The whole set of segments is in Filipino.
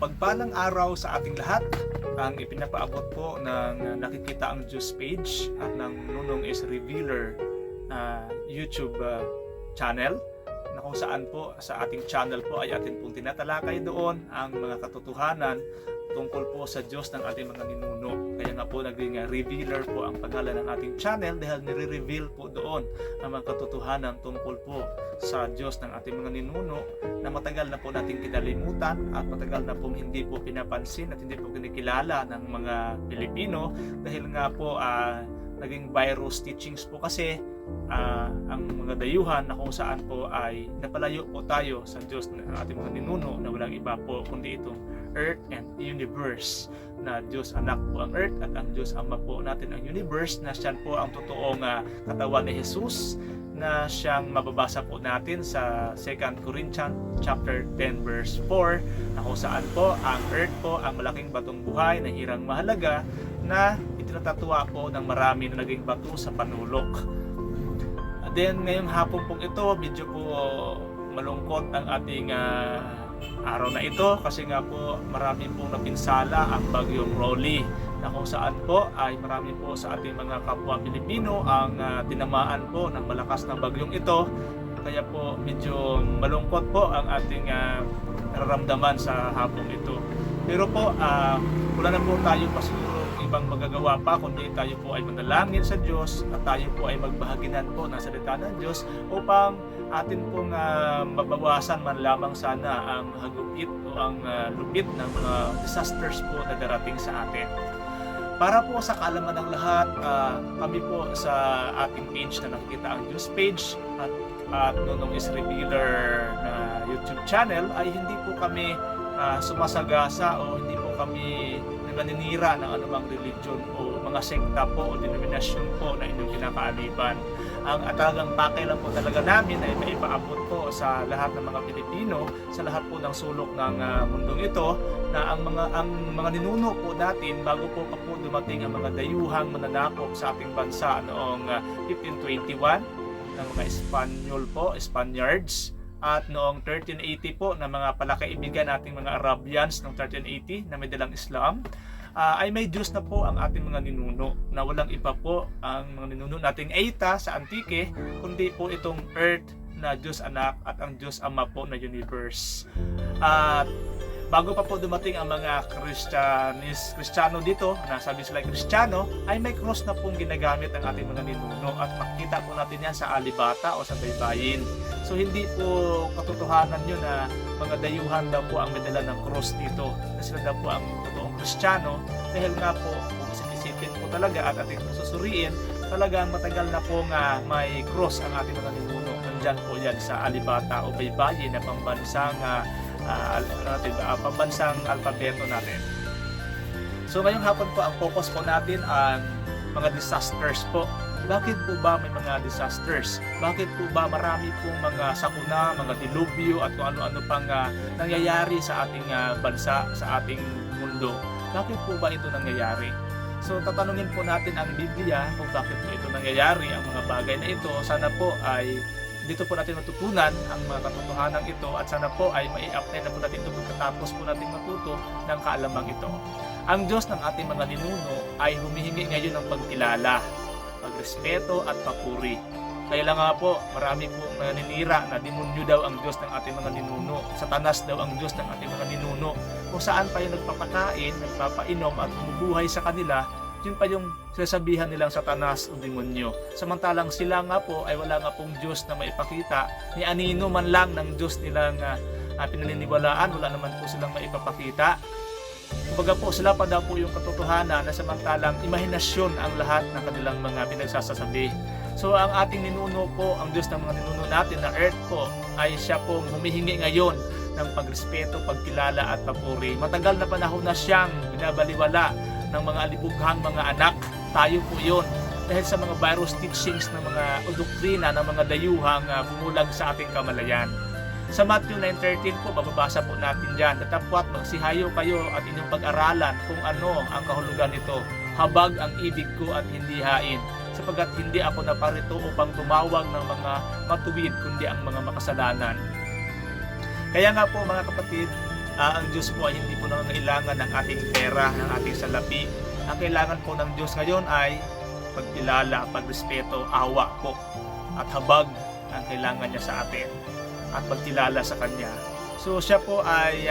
Mapagpalang araw sa ating lahat. Ang ipinapaabot po ng Nakikita ang Diyos page at ng Nunong is Revealer YouTube channel, na kung saan po sa ating channel po ay atin pong tinatalakay doon ang mga katotohanan tungkol po sa Diyos ng ating mga ninuno. Kaya nga po naging Revealer po ang pangalan ng ating channel dahil nire-reveal po doon ang mga katotohanan tungkol po sa Diyos ng ating mga ninuno na matagal na po nating kinalimutan at matagal na po hindi po pinapansin at hindi po kinikilala ng mga Pilipino dahil nga po naging virus teachings po kasi ang mga dayuhan na kung saan po ay napalayo po tayo sa Diyos ng ating mga ninuno na walang iba po kundi itong Earth and Universe, na Diyos Anak po ang Earth at ang Diyos Ama po natin ang Universe, na siyan po ang totoong katawan ni Jesus, na siyang mababasa po natin sa 2 Corinthians chapter 10 verse 4, na kung saan po ang Earth po ang malaking batong buhay na hirang mahalaga na itinatatuwa po ng marami na naging bato sa panulok. Then ngayong hapon pong ito, medyo po malungkot ang ating araw na ito kasi nga po marami pong napinsala ang bagyong Rolly, na kung saan po ay marami po sa ating mga kapwa Pilipino ang tinamaan po ng malakas na bagyong ito. Kaya po medyo malungkot po ang ating nararamdaman sa hapong ito. Pero po wala na po tayo pa siguro ibang magagawa pa kundi tayo po ay manalangin sa Diyos at tayo po ay magbahaginan po ng salita ng Diyos upang atin pong mabawasan man lamang sana ang hagupit o ang lupit ng mga disasters po na darating sa atin. Para po sa kaalaman ng lahat, kami po sa ating page na Nakikita ang Diyos page at Nunong is Revealer na YouTube channel ay hindi po kami sumasagasa o hindi po kami naninira ng anumang religion o mga sekta po o denominasyon po na inyong kinakaaliban. Ang talagang pakay lang po talaga namin ay maipaabot po sa lahat ng mga Pilipino, sa lahat po ng sulok ng mundong ito, na ang mga ninuno po natin bago po pa po dumating ang mga dayuhang mananakop sa ating bansa noong 1521 ng mga Espanyol po, Spaniards, at noong 1380 po na mga palakaibigan nating mga Arabians noong 1380 na may dalang Islam, ay may Diyos na po ang ating mga ninuno, na walang iba po ang mga ninuno nating Eita sa Antique kundi po itong Earth na Diyos Anak at ang Diyos Ama po na Universe. At bago pa po dumating ang mga Kristiyano dito, na sabi sila Kristiyano, ay may cross na pong ginagamit ang ating mga ninuno at makikita po natin yan sa alibata o sa baybayin. So hindi po katotohanan yun na mga dayuhan daw po ang medala ng cross dito, na sila daw po ang totoong Kristiyano, dahil nga po kung isipin po talaga at ating susuriin, talagang matagal na po nga may cross ang ating mga ninuno. Nandyan po yan sa alibata o baybayin na pambansang pambansang alpabeto natin. So ngayong hapon po ang focus po natin ang mga disasters po. Bakit po ba may mga disasters? Bakit po ba marami pong mga sakuna, mga dilubyo at kung ano-ano pang nangyayari sa ating bansa, sa ating mundo? Bakit po ba ito nangyayari? So tatanungin po natin ang Biblia kung bakit po ito nangyayari, ang mga bagay na ito. Sana po ay dito po natin matutunan ang mga katotohanan ito at sana po ay mai-apply na po natin ito pagkatapos po natin matuto ng kaalamang ito. Ang Diyos ng ating mga ninuno ay humihingi ngayon ng pagkilala, pagrespeto at papuri. Kaya lang nga po, marami po naninira na demonyo daw ang Diyos ng ating mga ninuno. Satanas daw ang Diyos ng ating mga ninuno. Kung saan pa yung nagpapakain, nagpapainom at bumubuhay sa kanila, yun pa yung sasabihan nilang satanas o demonyo. Samantalang sila nga po ay wala nga pong Diyos na maipakita, ni anino man lang ng Diyos nilang pinaniniwalaan, wala naman po silang maipapakita. Kumbaga po sila pa daw po yung katotohanan, na samantalang imahinasyon ang lahat ng kanilang mga pinagsasasabi. So ang ating ninuno po, ang Diyos ng mga ninuno natin na Earth po, ay siya pong humihingi ngayon ng pagrespeto, pagkilala at papuri. Matagal na panahon na siyang binabaliwala ng mga alibughang mga anak. Tayo po yun dahil sa mga virus teachings ng mga doktrina ng mga dayuhang bumulag sa ating kamalayan. Sa Matthew 9:13 po, mababasa po natin dyan, "Datapwat magsihayo kayo at inyong pag-aralan kung ano ang kahulugan nito. Habag ang ibig ko at hindi hain, sapagkat hindi ako naparito upang tumawag ng mga matuwid kundi ang mga makasalanan." Kaya nga po mga kapatid, Ang Diyos po ay hindi po nangangailangan ng ating pera, ng ating salapi. Ang kailangan po ng Diyos ngayon ay pagkilala, pagrespeto, awa po at habag ang kailangan niya sa atin at pagkilala sa Kanya. So siya po ay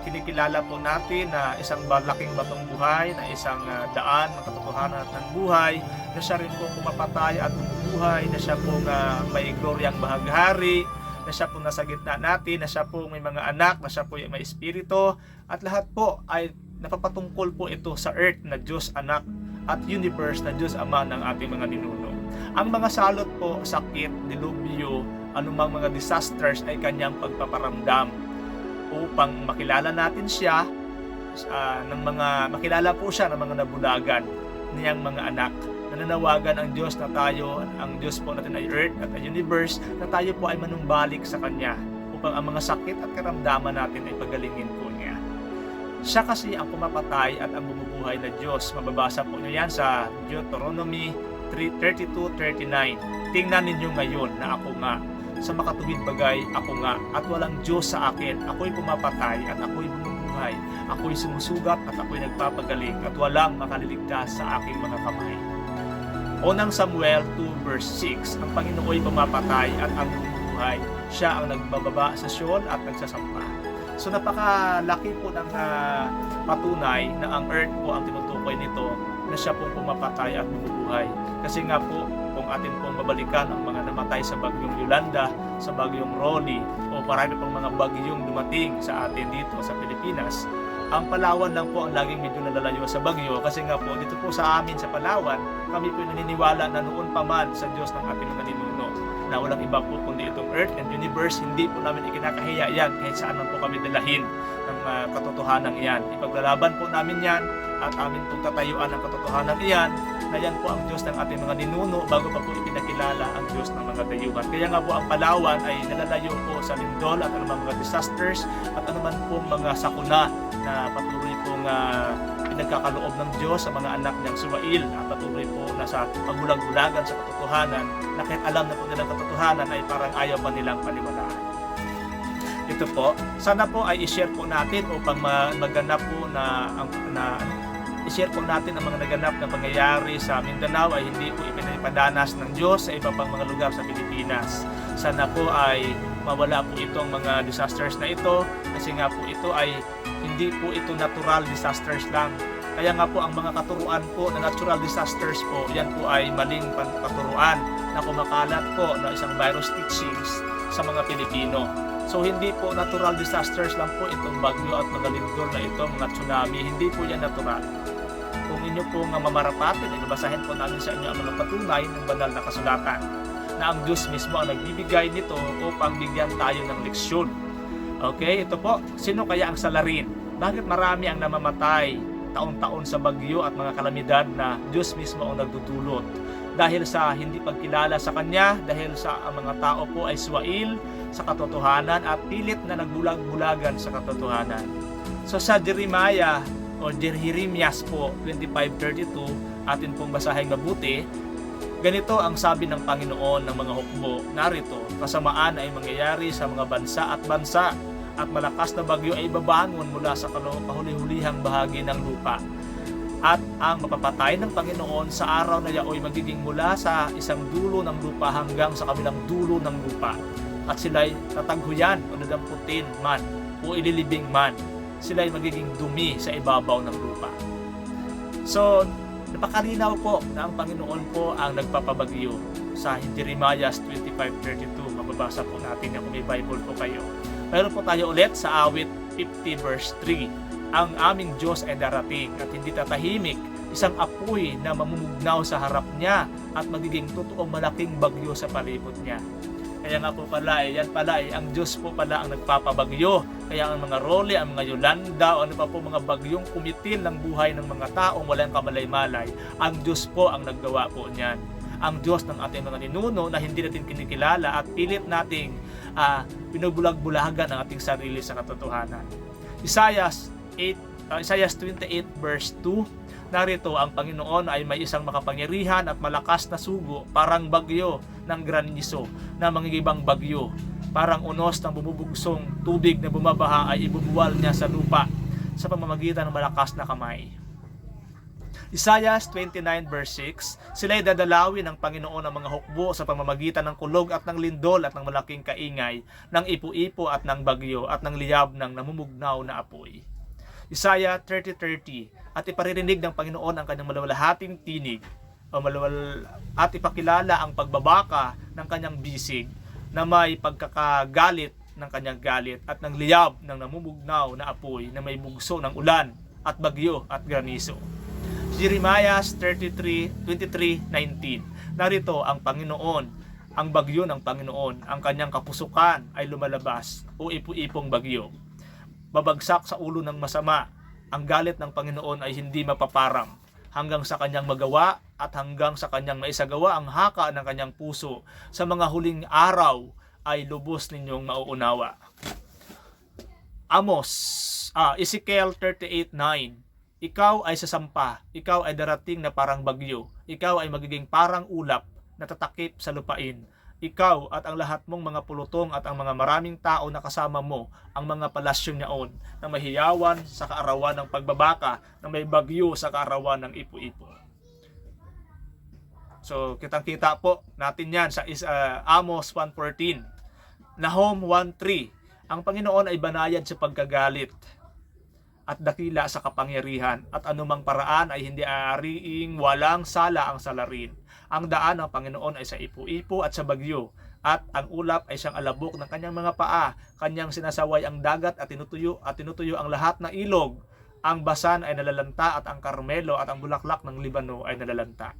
kinikilala po natin na isang malaking batong buhay, na isang daan ng katotohanan at ng buhay, na siya rin po pumapatay at bumubuhay, na siya po may gloryang bahaghari, na siya po nasa gitna natin, na siya po may mga anak, na siya po may espiritu, at lahat po ay napapatungkol po ito sa earth na Diyos Anak at universe na Diyos Ama ng ating mga ninuno. Ang mga salot po, sakit, dilubyo, anumang mga disasters ay kanyang pagpaparamdam upang makilala natin siya makilala po siya ng mga nabulagan niyang mga anak. Nananawagan ang Diyos na tayo, ang Diyos po natin ay earth at ang universe, na tayo po ay manumbalik sa Kanya upang ang mga sakit at karamdaman natin ay pagalingin po niya. Siya kasi ang pumapatay at ang bumubuhay na Diyos. Mababasa po niyo yan sa Deuteronomy 32:39. Tingnan ninyo ngayon na ako nga, sa makatuwid bagay ako nga, at walang Diyos sa akin. Ako'y pumapatay at ako'y bumubuhay. Ako'y sumusugat at ako'y nagpapagaling, at walang makaliligtas sa aking mga kamay. Unang Samuel 2:6. Ang Panginoo'y pumapatay at ang bumubuhay. Siya ang nagbababa sa Sheol at nagsasampa. So napakalaki po ng patunay na ang earth po ang tinutukoy nito, na siya pong pumapatay at bumubuhay. Kasi nga po, kung atin pong babalikan ang mga namatay sa bagyong Yolanda, sa bagyong Ronnie, o marami pong mga bagyong dumating sa atin dito sa Pilipinas, ang Palawan lang po ang laging medyo nalalayo sa bagyo. Kasi nga po, dito po sa amin sa Palawan, kami po naniniwala na noon pa man sa Diyos ng ating mga ninuno, na walang iba po kundi itong earth and universe. Hindi po namin ikinakahiya yan kahit saan man po kami dalahin ng katotohanan iyan. Ipaglalaban po namin yan at amin pong tatayuan ang katotohanan iyan, na yan po ang Diyos ng ating mga ninuno bago pa po ipinakilala ang Diyos ng mga dayuhan. Kaya nga po ang Palawan ay nalalayo po sa lindol at anumang mga disasters at anuman po mga sakuna na patuloy pong pinagkakaloob ng Diyos sa mga anak niyang suwail, at patuloy po na sa pagbulag-bulagan sa katotohanan, na kahit alam na po nilang katotohanan ay parang ayaw pa nilang paniwalaan. Ito po, sana po ay i-share po natin upang maganap po i-share po natin ang mga naganap na pangyayari sa Mindanao ay hindi po ipinapadanas ng Diyos sa iba pang mga lugar sa Pilipinas. Sana po ay mawala po itong mga disasters na ito, kasi nga po ito ay hindi po ito natural disasters lang. Kaya nga po ang mga katuruan po na natural disasters po, yan po ay maling katuruan na kumakalat po na isang virus teachings sa mga Pilipino. So hindi po natural disasters lang po itong bagyo at mga lindol na ito, mga tsunami, hindi po yan natural. Kung inyo po nga mamarapatin, ay babasahin po namin sa inyo ang mga patunay ng banal na kasulatan, na ang Diyos mismo ang nagbibigay nito upang bigyan tayo ng leksyon. Okay, ito po, sino kaya ang salarin? Bakit marami ang namamatay taon-taon sa bagyo at mga kalamidad na Diyos mismo ang nagdudulot? Dahil sa hindi pagkilala sa Kanya, dahil sa ang mga tao po ay swail sa katotohanan at pilit na nagbulag-bulagan sa katotohanan. So sa Jeremiah o Jeremias po 25:32, atin pong basahin mabuti. Ganito ang sabi ng Panginoon ng mga hukbo, narito, kasamaan ay mangyayari sa mga bansa, at malakas na bagyo ay babangon mula sa kahuli-hulihang bahagi ng lupa. At ang mapapatay ng Panginoon sa araw na yaoy magiging mula sa isang dulo ng lupa hanggang sa kabilang dulo ng lupa. At sila'y tataghuyan o dadamputin man o ililibing man. Sila'y magiging dumi sa ibabaw ng lupa. So, napakalinaw po na ang Panginoon po ang nagpapabagyo. Sa Jeremiah 25:32, mababasa po natin kung may Bible po kayo. Meron po tayo ulit sa awit 50:3. Ang aming Diyos ay darating at hindi tatahimik, isang apoy na mamumugnaw sa harap niya at magiging totoong malaking bagyo sa palibot niya. Kaya nga po pala, yan pala ang Diyos po pala ang nagpapabagyo. Kaya ang mga Role, ang mga Yolanda, o ano pa po mga bagyong kumitil ng buhay ng mga taong walang kamalay-malay, ang Diyos po ang naggawa po niyan. Ang Diyos ng ating mga ninuno na hindi natin kinikilala at pilit nating pinubulag-bulagan ang ating sarili sa katotohanan. Isaiah 28:2, narito, ang Panginoon ay may isang makapangyarihan at malakas na sugo, parang bagyo ng granizo na mangigibang bagyo. parang unos ng bumubugsong tubig na bumabaha ay ibumuwal niya sa lupa sa pamamagitan ng malakas na kamay. Isaiah 29 verse 6, sila'y dadalawin ng Panginoon ng mga hukbo sa pamamagitan ng kulog at ng lindol at ng malaking kaingay, ng ipo-ipo at ng bagyo at ng liyab ng namumugnaw na apoy. Isaiah 30:30, at iparirinig ng Panginoon ang kanyang malawalhating tinig at ipakilala ang pagbabaka ng kanyang bisig na may pagkakagalit ng kanyang galit at ng liyab ng namumugnaw na apoy na may bugso ng ulan at bagyo at granizo. Jeremiah 23:19, narito ang Panginoon, ang bagyo ng Panginoon, ang kanyang kapusukan ay lumalabas o ipo-ipong bagyo. Babagsak sa ulo ng masama, ang galit ng Panginoon ay hindi mapaparam hanggang sa kanyang magawa at hanggang sa kanyang maisagawa ang haka ng kanyang puso. Sa mga huling araw ay lubos ninyong mauunawa. Ezekiel 38:9, ikaw ay sasampa, ikaw ay darating na parang bagyo, ikaw ay magiging parang ulap na tatakip sa lupain. Ikaw at ang lahat mong mga pulutong at ang mga maraming tao na kasama mo, ang mga palasyong yaon na mahiyawan sa kaarawan ng pagbabaka, na may bagyo sa kaarawan ng ipo-ipo. So, kitang-kita po natin yan sa Amos 1:14. Nahum 1:3, ang Panginoon ay banayad sa pagkagalit at dakila sa kapangyarihan, at anumang paraan ay hindi aariing walang sala ang salarin. Ang daan ng Panginoon ay sa ipo-ipo at sa bagyo, at ang ulap ay siyang alabok ng kanyang mga paa. Kanyang sinasaway ang dagat at tinutuyo ang lahat na ilog. Ang Basan ay nalalanta at ang Carmelo at ang bulaklak ng Libano ay nalalanta.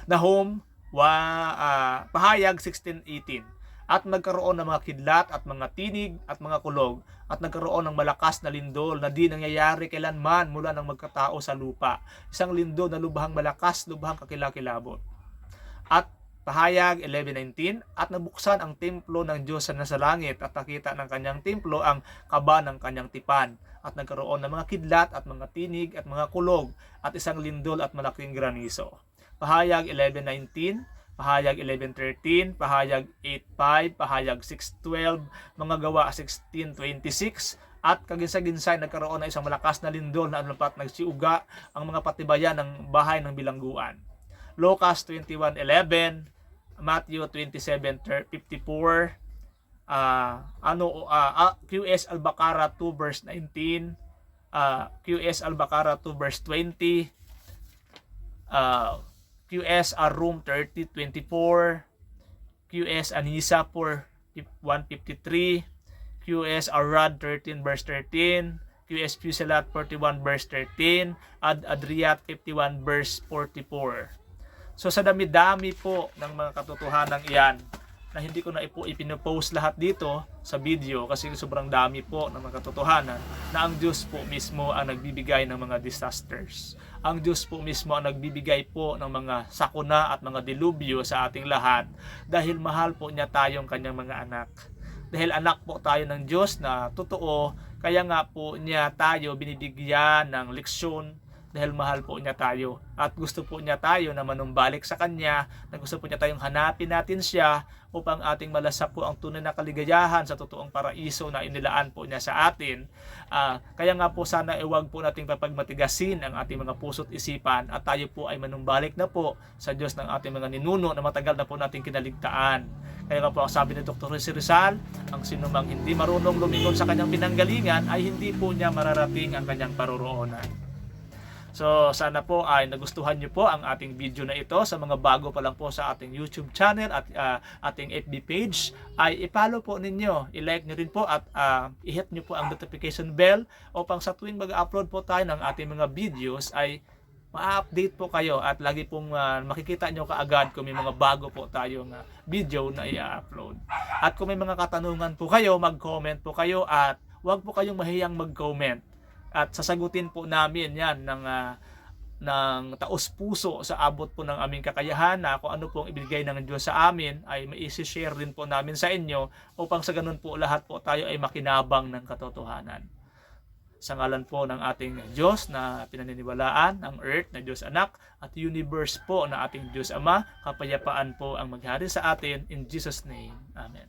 Nahum Pahayag 16:18, at nagkaroon ng mga kidlat at mga tinig at mga kulog, at nagkaroon ng malakas na lindol na di nangyayari kailanman mula ng magkatao sa lupa. Isang lindol na lubhang malakas, lubhang kakilakilabot. At Pahayag 11:19, at nabuksan ang templo ng Diyos na sa langit, at nakita ng kanyang templo ang kaba ng kanyang tipan. At nagkaroon ng mga kidlat at mga tinig at mga kulog, at isang lindol at malaking granizo. Pahayag 11:19, Pahayag 11:13, Pahayag 8:5, Pahayag 6:12, Mga Gawa 16:26, at kaginsa-ginsay nagkaroon ng isang malakas na lindol na anupat nagsiuga ang mga patibayan ng bahay ng bilangguan. Lucas 21:11, Matthew 27:54, QS Al-Baqarah 2 verse 19, QS Al-Baqarah 2 verse 20, QS Ar-Rum 30:24, QS Anisa 1:53, QS Arad 13 verse 13, QS Fusilat 41 verse 13, Ad Adriat 51 verse 44. So sa dami-dami po ng mga katotohanan iyan, na hindi ko na ipinopost lahat dito sa video kasi sobrang dami po ng mga katotohanan, na ang Diyos po mismo ang nagbibigay ng mga disasters. Ang Diyos po mismo ang nagbibigay po ng mga sakuna at mga dilubyo sa ating lahat, dahil mahal po niya tayong kanyang mga anak. Dahil anak po tayo ng Diyos na totoo, kaya nga po niya tayo binibigyan ng leksyon, dahil mahal po niya tayo at gusto po niya tayo na manumbalik sa Kanya, na gusto po niya tayong hanapin natin siya upang ating malasap po ang tunay na kaligayahan sa totoong paraiso na inilaan po niya sa atin. Kaya nga po sana iwag po nating papagmatigasin ang ating mga puso't isipan, at tayo po ay manumbalik na po sa Diyos ng ating mga ninuno na matagal na po nating kinaligtaan. Kaya nga po ang sabi ni Dr. Jose Rizal, ang sinumang hindi marunong lumingon sa kanyang pinanggalingan ay hindi po niya mararating ang kanyang paroroonan. So sana po ay nagustuhan nyo po ang ating video na ito. Sa mga bago pa lang po sa ating YouTube channel at ating FB page, ay i-follow po ninyo, i-like nyo rin po at i-hit nyo po ang notification bell upang sa tuwing mag-upload po tayo ng ating mga videos ay ma-update po kayo at lagi pong makikita nyo kaagad kung may mga bago po tayong video na i-upload. At kung may mga katanungan po kayo, mag-comment po kayo at huwag po kayong mahiyang mag-comment. At sasagutin po namin yan ng taos-puso sa abot po ng aming kakayahan, na kung ano pong ibigay ng Diyos sa amin ay mai-share din po namin sa inyo upang sa ganun po lahat po tayo ay makinabang ng katotohanan. Sa ngalan po ng ating Diyos na pinaniniwalaan, ang Earth na Diyos Anak at Universe po na ating Diyos Ama, kapayapaan po ang maghari sa atin. In Jesus' name, Amen.